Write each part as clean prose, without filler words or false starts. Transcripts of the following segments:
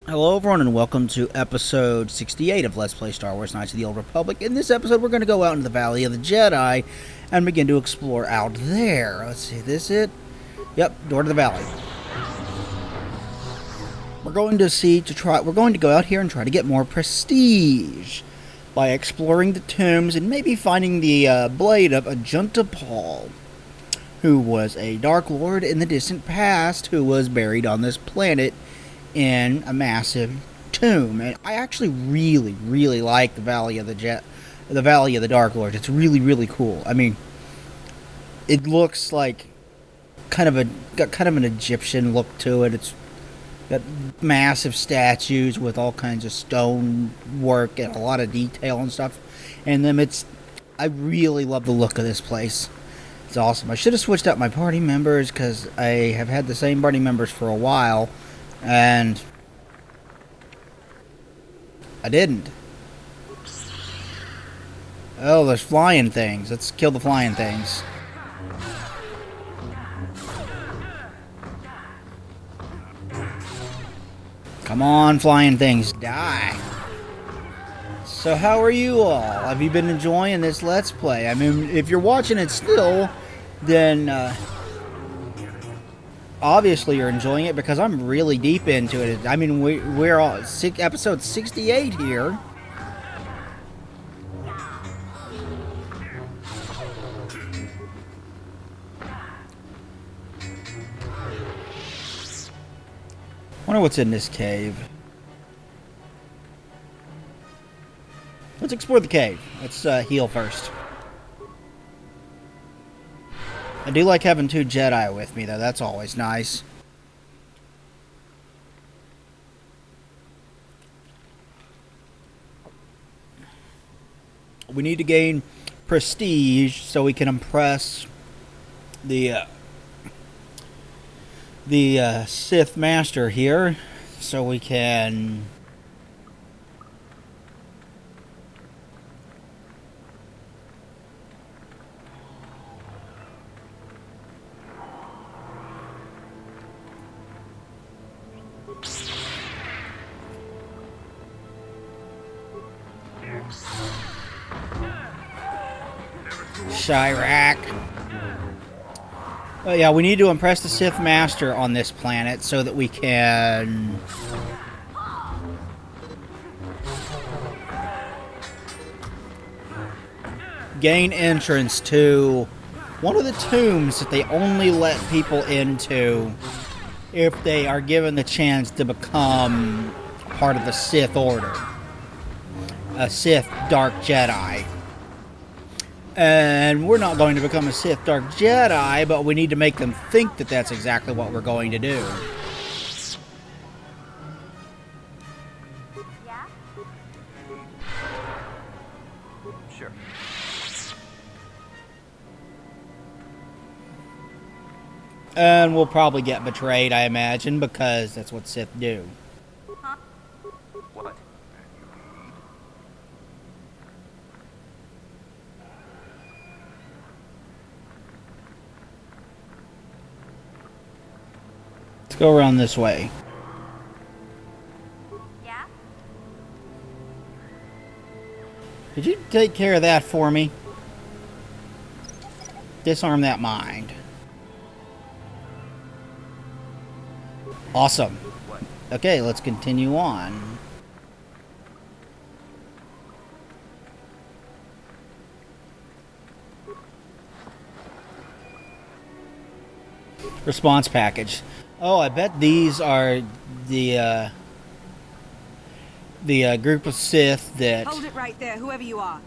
Hello, everyone, and welcome to episode 68 of Let's Play Star Wars Knights of the Old Republic. In this episode, we're going to go out into the Valley of the Jedi and begin to explore out there. Let's see, this it? Yep, door to the valley. We're going to go out here and try to get more prestige by exploring the tombs and maybe finding the blade of Ajunta Pall, who was a Dark Lord in the distant past who was buried on this planet in a massive tomb. And I actually really like the Valley of the Dark Lord. It's really cool. I mean, it looks like got kind of an Egyptian look to it. It's got massive statues with all kinds of stone work and a lot of detail and stuff. And then I really love the look of this place. It's awesome. I should have switched out my party members because I have had the same party members for a while. And I didn't. Oh, there's flying things. Let's kill the flying things. Come on, flying things, die. So how are you all? Have you been enjoying this Let's Play? I mean, if you're watching it still, then obviously you're enjoying it because I'm really deep into it. I mean, we're on episode 68 here. Wonder what's in this cave. Let's explore the cave. Let's heal first. I do like having two Jedi with me, though. That's always nice. We need to gain prestige so we can impress the Sith Master here, so we can Chirac. Oh yeah, we need to impress the Sith Master on this planet so that we can gain entrance to one of the tombs that they only let people into if they are given the chance to become part of the Sith Order. A Sith Dark Jedi. And we're not going to become a Sith Dark Jedi, but we need to make them think that that's exactly what we're going to do. Yeah? Sure. And we'll probably get betrayed, I imagine, because that's what Sith do. Huh? What? Let's go around this way. Yeah? Could you take care of that for me? Disarm that mind. Awesome. What? Okay, let's continue on. Response package. Oh, I bet these are the group of Sith that... Hold it right there, whoever you are.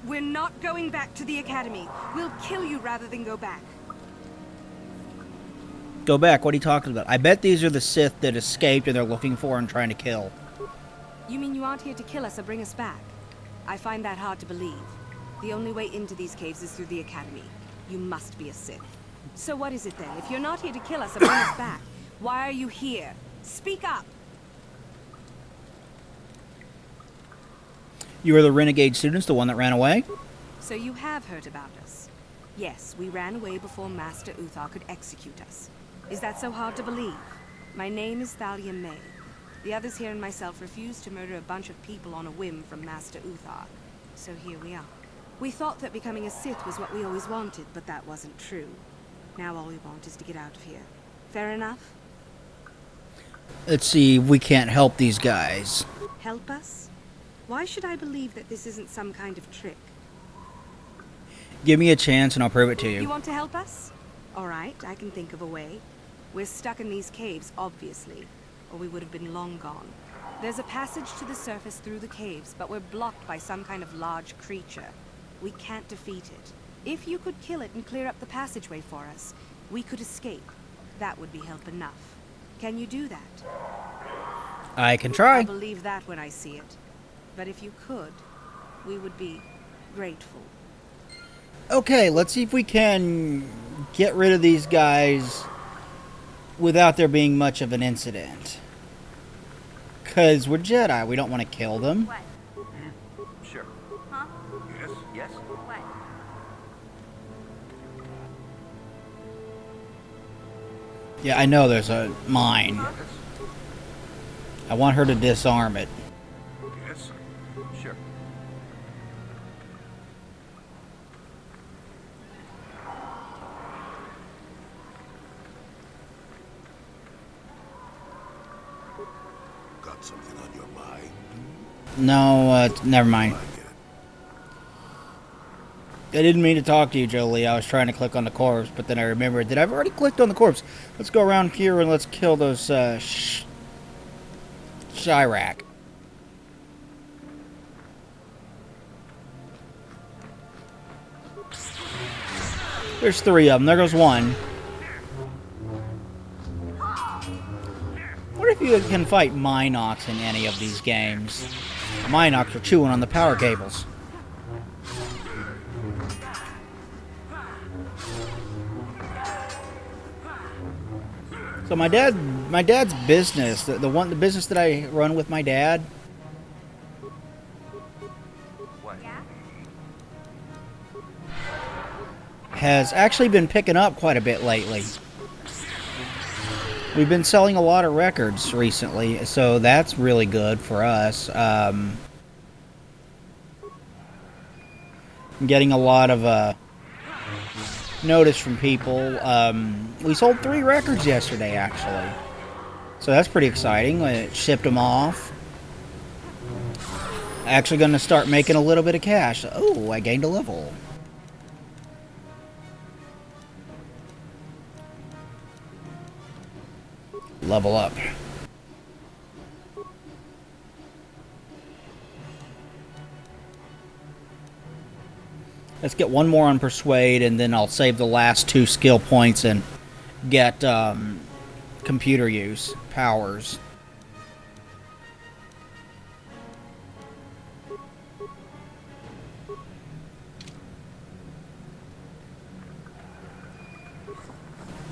We're not going back to the Academy. We'll kill you rather than go back. Go back, what are you talking about? I bet these are the Sith that escaped and they're looking for and trying to kill. You mean you aren't here to kill us or bring us back? I find that hard to believe. The only way into these caves is through the Academy. You must be a Sith. So what is it then? If you're not here to kill us or bring us back, why are you here? Speak up! You are the renegade students, the one that ran away? So you have heard about us. Yes, we ran away before Master Uthar could execute us. Is that so hard to believe? My name is Thalia May. The others here and myself refused to murder a bunch of people on a whim from Master Uthar. So here we are. We thought that becoming a Sith was what we always wanted, but that wasn't true. Now all we want is to get out of here. Fair enough? Let's see, we can't help these guys. Help us? Why should I believe that this isn't some kind of trick? Give me a chance and I'll prove it to You you. want to help us? All right, I can think of a way. We're stuck in these caves, obviously, or we would have been long gone. There's a passage to the surface through the caves, but we're blocked by some kind of large creature. We can't defeat it. If you could kill it and clear up the passageway for us, we could escape. That would be help enough. Can you do that? I can I try. believe that when I see it. But if you could, we would be grateful. Okay, let's see if we can get rid of these guys without there being much of an incident. Because we're Jedi, we don't want to kill them. What? Sure. Huh? Yes? Yes? What? Yeah, I know there's a mine. Yes? I want her to disarm it. Yes? Sure. Got something on your mind? No, never mind. I get it. I didn't mean to talk to you, Jolie. I was trying to click on the corpse, but then I remembered that I've already clicked on the corpse. Let's go around here and let's kill those, Chirac. There's 3 of them. There goes 1. What if you can fight Minox in any of these games? Minox are chewing on the power cables. So my dad's business, the business that I run with my dad, What? Yeah? has actually been picking up quite a bit lately. We've been selling a lot of records recently, so that's really good for us. I'm getting a lot of notice from people. We sold 3 records yesterday, actually. So that's pretty exciting. I shipped them off. Actually going to start making a little bit of cash. Oh, I gained a level. Level up. Let's get one more on Persuade, and then I'll save the last 2 skill points and get computer use, powers.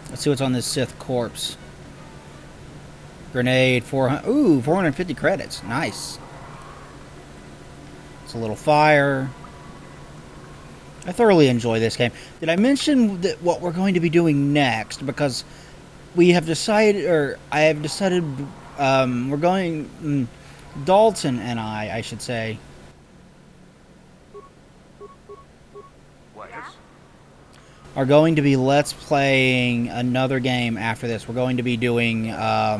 Let's see what's on this Sith corpse. Grenade, 400. Ooh, 450 credits. Nice. It's a little fire. I thoroughly enjoy this game. Did I mention that what we're going to be doing next? Because we have decided, or I have decided, we're going, Dalton and I should say, What? Yes? are going to be let's playing another game after this. We're going to be doing, I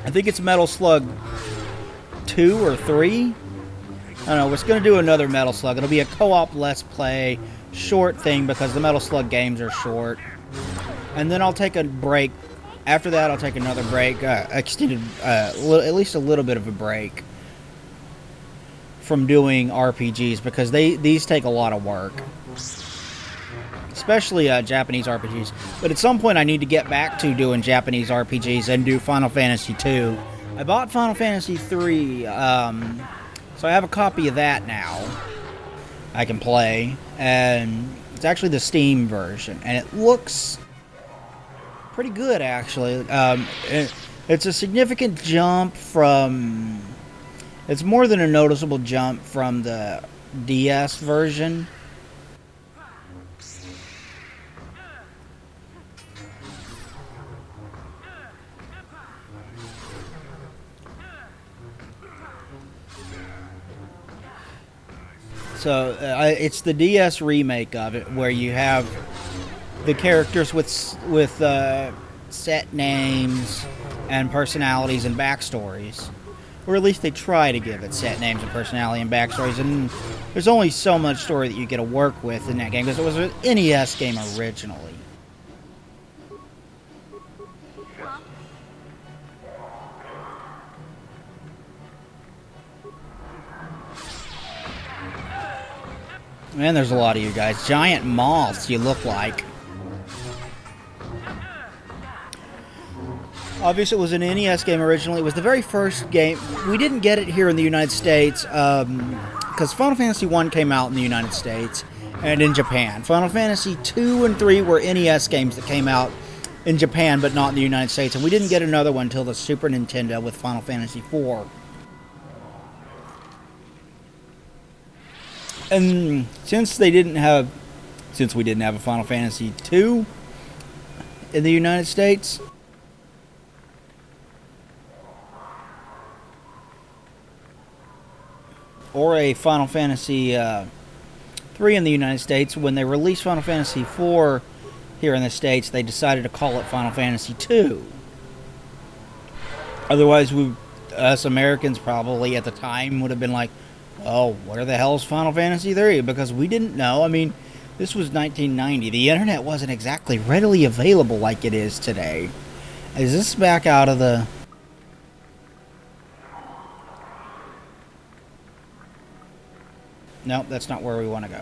think it's Metal Slug 2 or 3. I don't know. We're going to do another Metal Slug. It'll be a co-op Let's Play short thing because the Metal Slug games are short. And then I'll take a break. After that, I'll take another break, extended, at least a little bit of a break from doing RPGs because these take a lot of work. Especially Japanese RPGs. But at some point I need to get back to doing Japanese RPGs and do Final Fantasy 2. I bought Final Fantasy 3, so I have a copy of that now I can play. And it's actually the Steam version. And it looks pretty good, actually. It's a significant jump from... It's more than a noticeable jump from the DS version. So it's the DS remake of it, where you have the characters with set names and personalities and backstories, or at least they try to give it set names and personality and backstories. And there's only so much story that you get to work with in that game because it was an NES game originally. Man, there's a lot of you guys. Giant moths, you look like. Obviously, it was an NES game originally. It was the very first game. We didn't get it here in the United States because Final Fantasy I came out in the United States and in Japan. Final Fantasy 2 and 3 were NES games that came out in Japan but not in the United States. And we didn't get another one until the Super Nintendo with Final Fantasy IV. And since we didn't have a Final Fantasy II in the United States, or a Final Fantasy 3 in the United States, when they released Final Fantasy IV here in the States, they decided to call it Final Fantasy II. Otherwise, us Americans probably at the time would have been like, oh, where the hell's Final Fantasy 3? Because we didn't know. I mean, this was 1990. The internet wasn't exactly readily available like it is today. Is this back out of the... No, that's not where we want to go.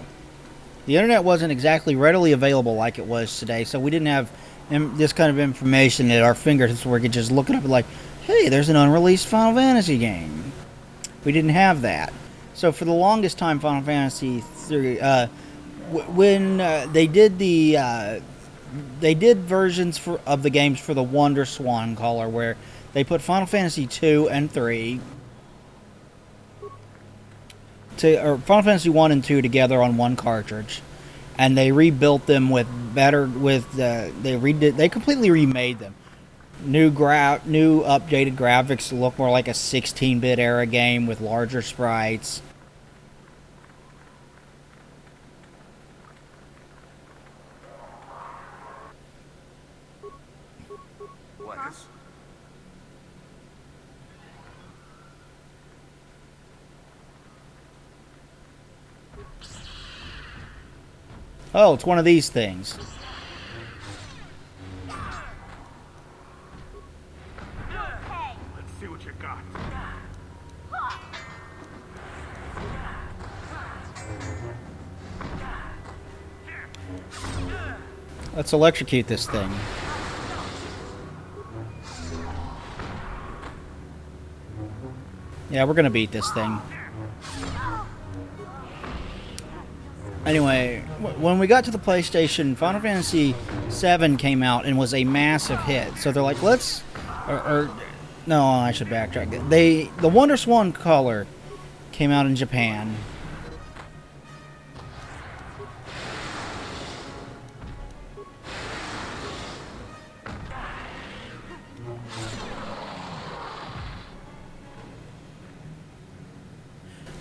The internet wasn't exactly readily available like it was today, so we didn't have this kind of information at our fingertips where we could just look it up and like, hey, there's an unreleased Final Fantasy game. We didn't have that. So for the longest time, Final Fantasy 3, when they did versions of the games for the Wonder Swan Caller, where they put Final Fantasy 2 and 3, or Final Fantasy 1 and 2 together on one cartridge, and they rebuilt them with they completely remade them. New updated graphics to look more like a 16-bit era game with larger sprites. What is? Oh, it's one of these things. Let's see what you got. Let's electrocute this thing. Yeah, we're gonna beat this thing. Anyway, when we got to the PlayStation, Final Fantasy VII came out and was a massive hit. So they're like, no, I should backtrack. The Wonder Swan Caller came out in Japan.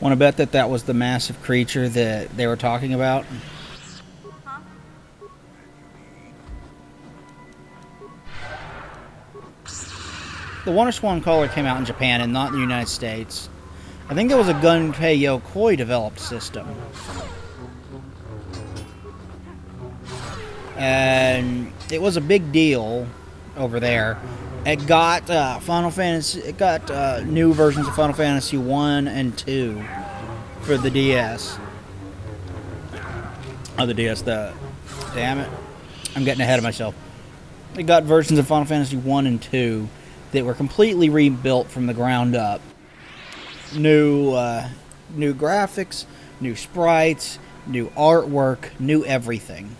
Want to bet that was the massive creature that they were talking about? The Wonder Swan Caller came out in Japan and not in the United States. I think there was a Gunpei Yokoi developed system. And it was a big deal over there. It got new versions of Final Fantasy 1 and 2 for the DS. Oh, the DS, damn it. I'm getting ahead of myself. It got versions of Final Fantasy 1 and 2 that were completely rebuilt from the ground up. New graphics, new sprites, new artwork, new everything.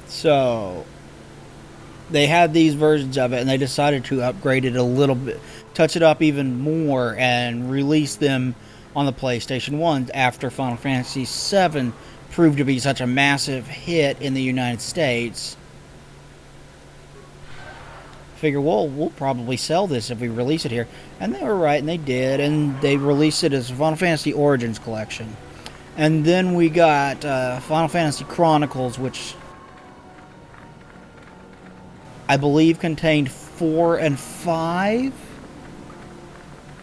So they had these versions of it, and they decided to upgrade it a little bit, touch it up even more, and release them on the PlayStation 1 after Final Fantasy VII proved to be such a massive hit in the United States. Figure, we'll probably sell this if we release it here. And they were right, and they did, and they released it as Final Fantasy Origins Collection. And then we got Final Fantasy Chronicles, which I believe contained 4 and 5.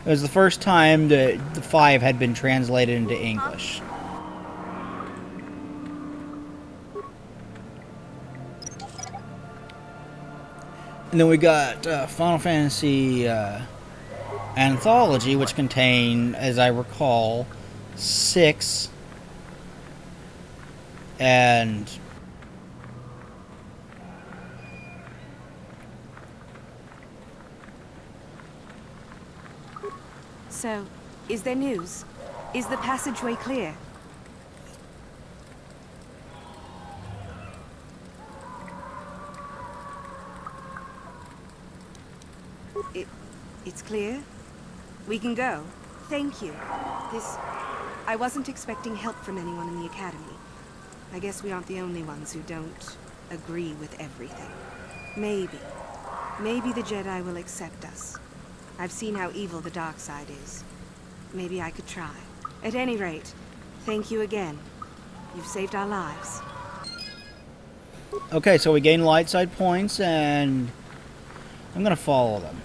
It was the first time that the 5 had been translated into English. And then we got Final Fantasy Anthology, which contained, as I recall, 6 and So, is there news? Is the passageway clear? It's clear? We can go. Thank you. I wasn't expecting help from anyone in the Academy. I guess we aren't the only ones who don't agree with everything. Maybe the Jedi will accept us. I've seen how evil the dark side is. Maybe I could try. At any rate, thank you again. You've saved our lives. Okay, so we gain light side points, and I'm gonna follow them.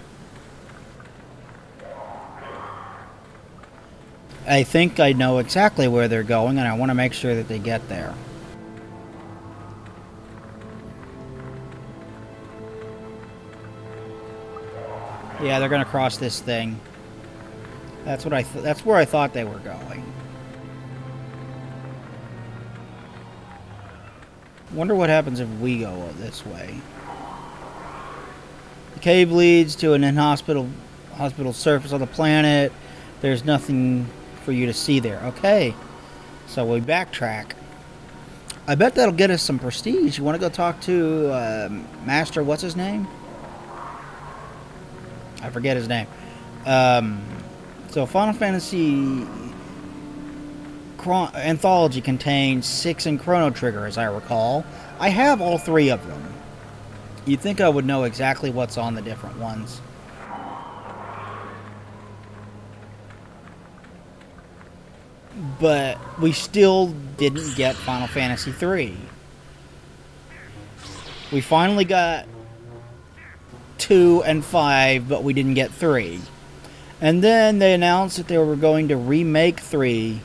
I think I know exactly where they're going, and I want to make sure that they get there. Yeah, they're gonna cross this thing. That's what that's where I thought they were going. Wonder what happens if we go this way. The cave leads to an hospital surface on the planet. There's nothing for you to see there. Okay, so we backtrack. I bet that'll get us some prestige. You want to go talk to Master, what's his name? I forget his name. So Final Fantasy Anthology contains 6 in Chrono Trigger, as I recall. I have all 3 of them. You'd think I would know exactly what's on the different ones. But we still didn't get Final Fantasy 3. We finally got 2 and 5, but we didn't get 3. And then they announced that they were going to remake 3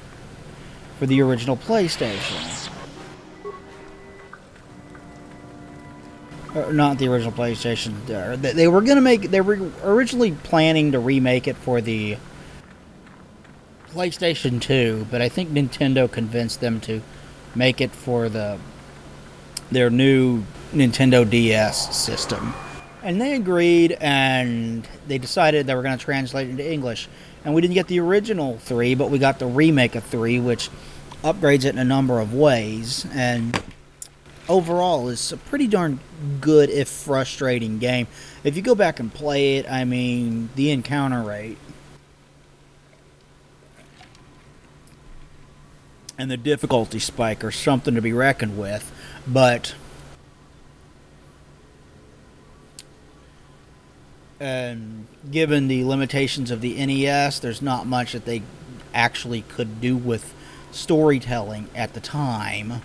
for the original PlayStation. Or not the original PlayStation. They were going to make. They were originally planning to remake it for the PlayStation 2, but I think Nintendo convinced them to make it for their new Nintendo DS system. And they agreed, and they decided they were going to translate it into English. And we didn't get the original 3, but we got the remake of 3, which upgrades it in a number of ways. And overall, it's a pretty darn good, if frustrating, game. If you go back and play it, I mean, the encounter rate and the difficulty spike are something to be reckoned with. But and given the limitations of the NES, there's not much that they actually could do with storytelling at the time.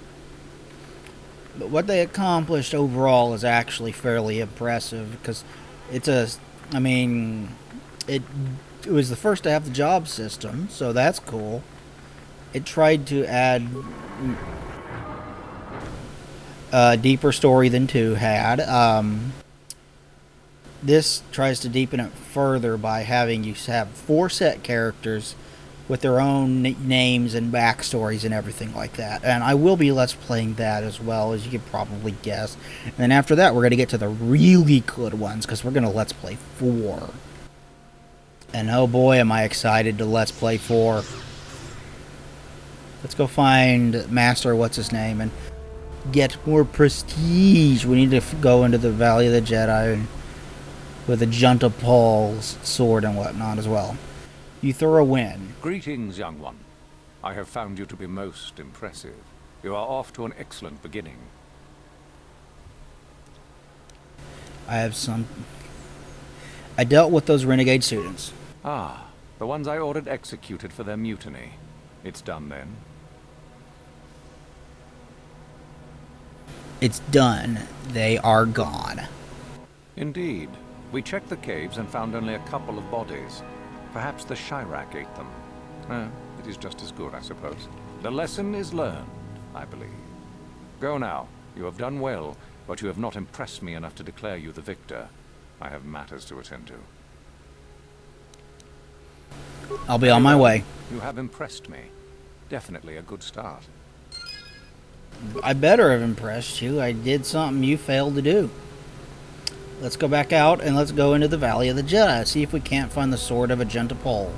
But what they accomplished overall is actually fairly impressive, because it was the first to have the job system, so that's cool. It tried to add a deeper story than 2 had. This tries to deepen it further by having you have 4 set characters with their own names and backstories and everything like that. And I will be Let's Playing that as well, as you could probably guess. And then after that, we're going to get to the really good ones, because we're going to Let's Play 4. And oh boy, am I excited to Let's Play 4. Let's go find Master, what's his name, and get more prestige. We need to go into the Valley of the Jedi with a Junta Paul's sword and whatnot as well. You throw a win. Greetings, young one. I have found you to be most impressive. You are off to an excellent beginning. I dealt with those renegade students. Ah, the ones I ordered executed for their mutiny. It's done then. It's done. They are gone. Indeed. We checked the caves and found only a couple of bodies. Perhaps the Chirac ate them. It is just as good, I suppose. The lesson is learned, I believe. Go now. You have done well, but you have not impressed me enough to declare you the victor. I have matters to attend to. I'll be on my way. You have impressed me. Definitely a good start. I better have impressed you. I did something you failed to do. Let's go back out and let's go into the Valley of the Jedi. See if we can't find the Sword of Agenta Pol.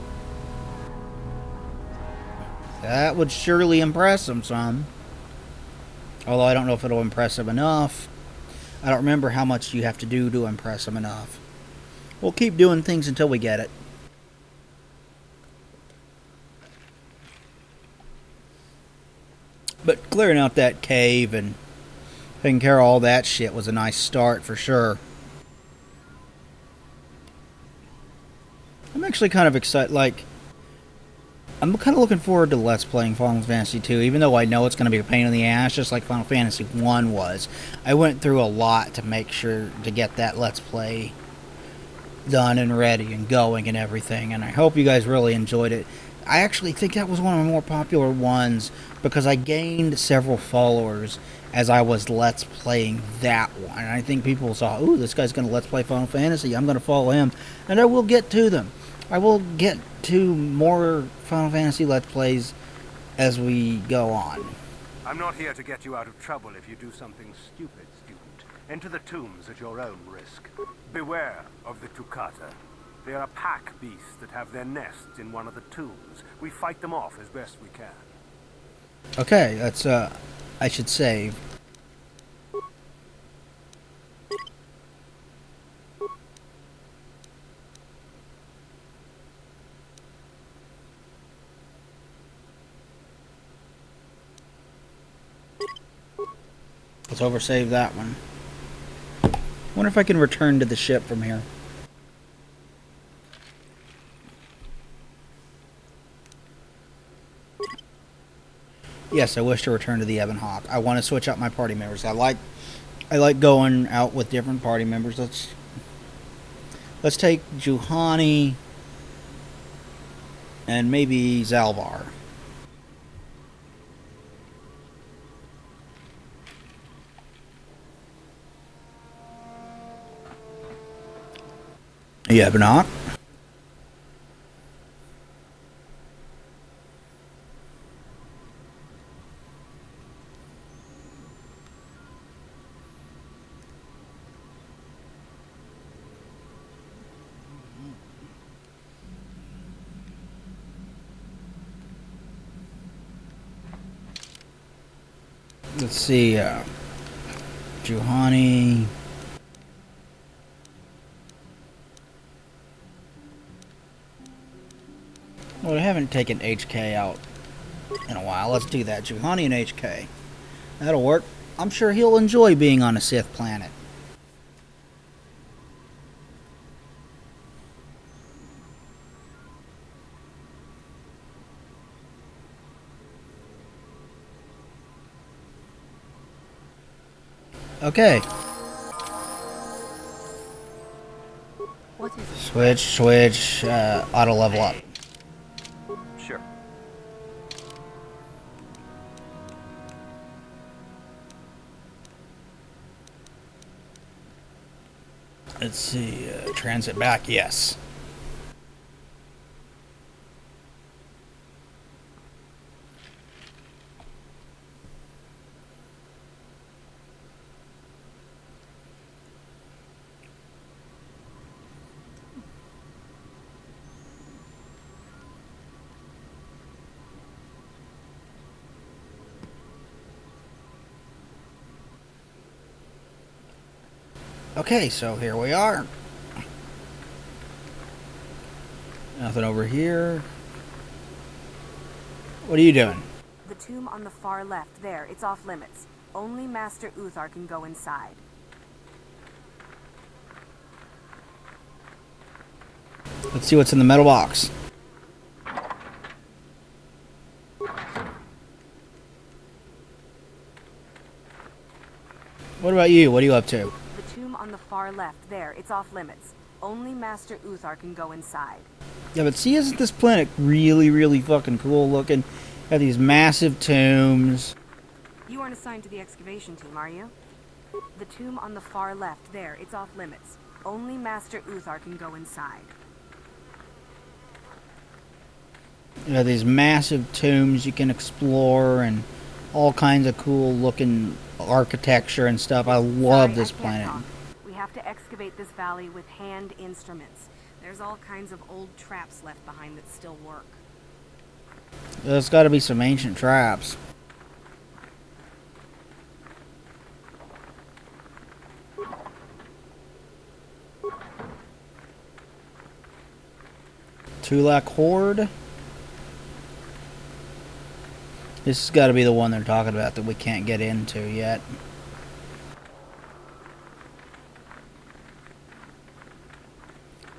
That would surely impress him some. Although I don't know if it'll impress him enough. I don't remember how much you have to do to impress him enough. We'll keep doing things until we get it. But clearing out that cave and taking care of all that shit was a nice start for sure. I'm actually kind of excited, I'm kind of looking forward to Let's Playing Final Fantasy 2, even though I know it's going to be a pain in the ass, just like Final Fantasy 1 was. I went through a lot to make sure to get that Let's Play done and ready and going and everything, and I hope you guys really enjoyed it. I actually think that was one of the more popular ones because I gained several followers as I was Let's Playing that one. And I think people saw, ooh, this guy's going to Let's Play Final Fantasy, I'm going to follow him, and I will get to them. I will get to more Final Fantasy Let's Plays as we go on. I'm not here to get you out of trouble if you do something stupid, student. Enter the tombs at your own risk. Beware of the Tukata. They are a pack beast that have their nests in one of the tombs. We fight them off as best we can. Okay, that's, I should save. Let's oversave that one. Wonder if I can return to the ship from here. Yes, I wish to return to the Ebon Hawk. I want to switch out my party members. I like going out with different party members. Let's take Juhani and maybe Zalvar. Yeah, but not. Let's see, Juhani. Well, I haven't taken HK out in a while. Let's do that. Juhani and HK. That'll work. I'm sure he'll enjoy being on a Sith planet. Okay. What is it? Switch, auto level up. Sure. Let's see, transit back, yes. Okay, so here we are. Nothing over here. What are you doing? The tomb on the far left, there, it's off limits. Only Master Uthar can go inside. Let's see what's in the metal box. What about you? What are you up to? The tomb on the far left, there, it's off limits. Only Master Uthar can go inside. Yeah, but see, isn't this planet really, really fucking cool looking? Got these massive tombs. You aren't assigned to the excavation team, are you? The tomb on the far left, there, it's off limits. Only Master Uthar can go inside. You know, these massive tombs you can explore and all kinds of cool looking architecture and stuff. I love this planet. We have to excavate this valley with hand instruments. There's all kinds of old traps left behind that still work. There's got to be some ancient traps. Tulak Horde. This has got to be the one they're talking about that we can't get into yet.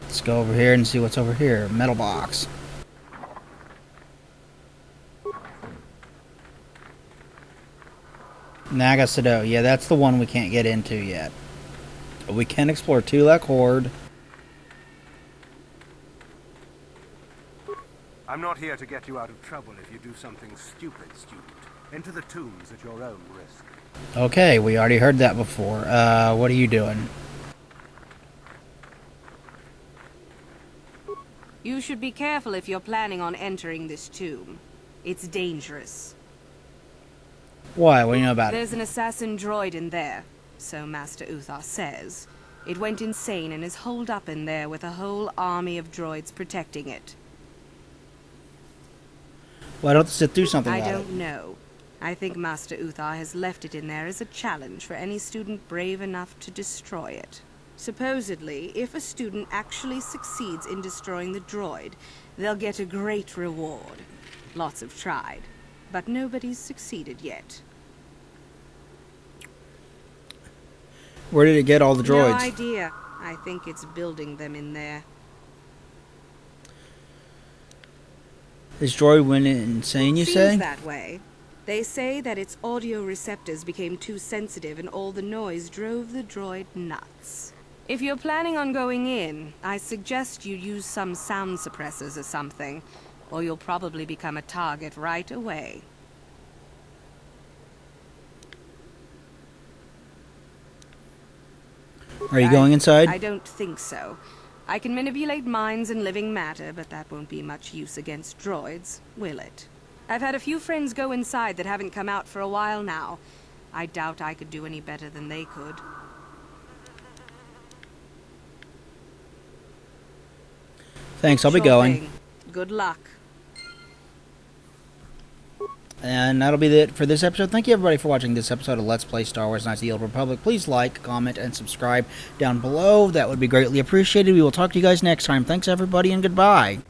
Let's go over here and see what's over here. Metal box. Naga Sado. Yeah, that's the one we can't get into yet. But we can explore Tulak Horde. I'm not here to get you out of trouble if you do something stupid, student. Enter the tombs at your own risk. Okay, we already heard that before. What are you doing? You should be careful if you're planning on entering this tomb. It's dangerous. Why? What do you know about it? There's an assassin droid in there, so Master Uthar says. It went insane and is holed up in there with a whole army of droids protecting it. Why don't the Sith do something I about it? don't know. I think Master Uthar has left it in there as a challenge for any student brave enough to destroy it. Supposedly, if a student actually succeeds in destroying the droid, they'll get a great reward. Lots have tried, but nobody's succeeded yet. Where did it get all the droids? No idea. I think it's building them in there. This droid went insane, you Seems say? that way. They say that its audio receptors became too sensitive and all the noise drove the droid nuts. If you're planning on going in, I suggest you use some sound suppressors or something, or you'll probably become a target right away. Are you going inside? I don't think so. I can manipulate minds and living matter, but that won't be much use against droids, will it? I've had a few friends go inside that haven't come out for a while now. I doubt I could do any better than they could. Thanks, I'll be Sure going. thing. Good luck. And that'll be it for this episode. Thank you everybody for watching this episode of Let's Play Star Wars Knights of the Old Republic. Please like, comment, and subscribe down below. That would be greatly appreciated. We will talk to you guys next time. Thanks everybody and goodbye.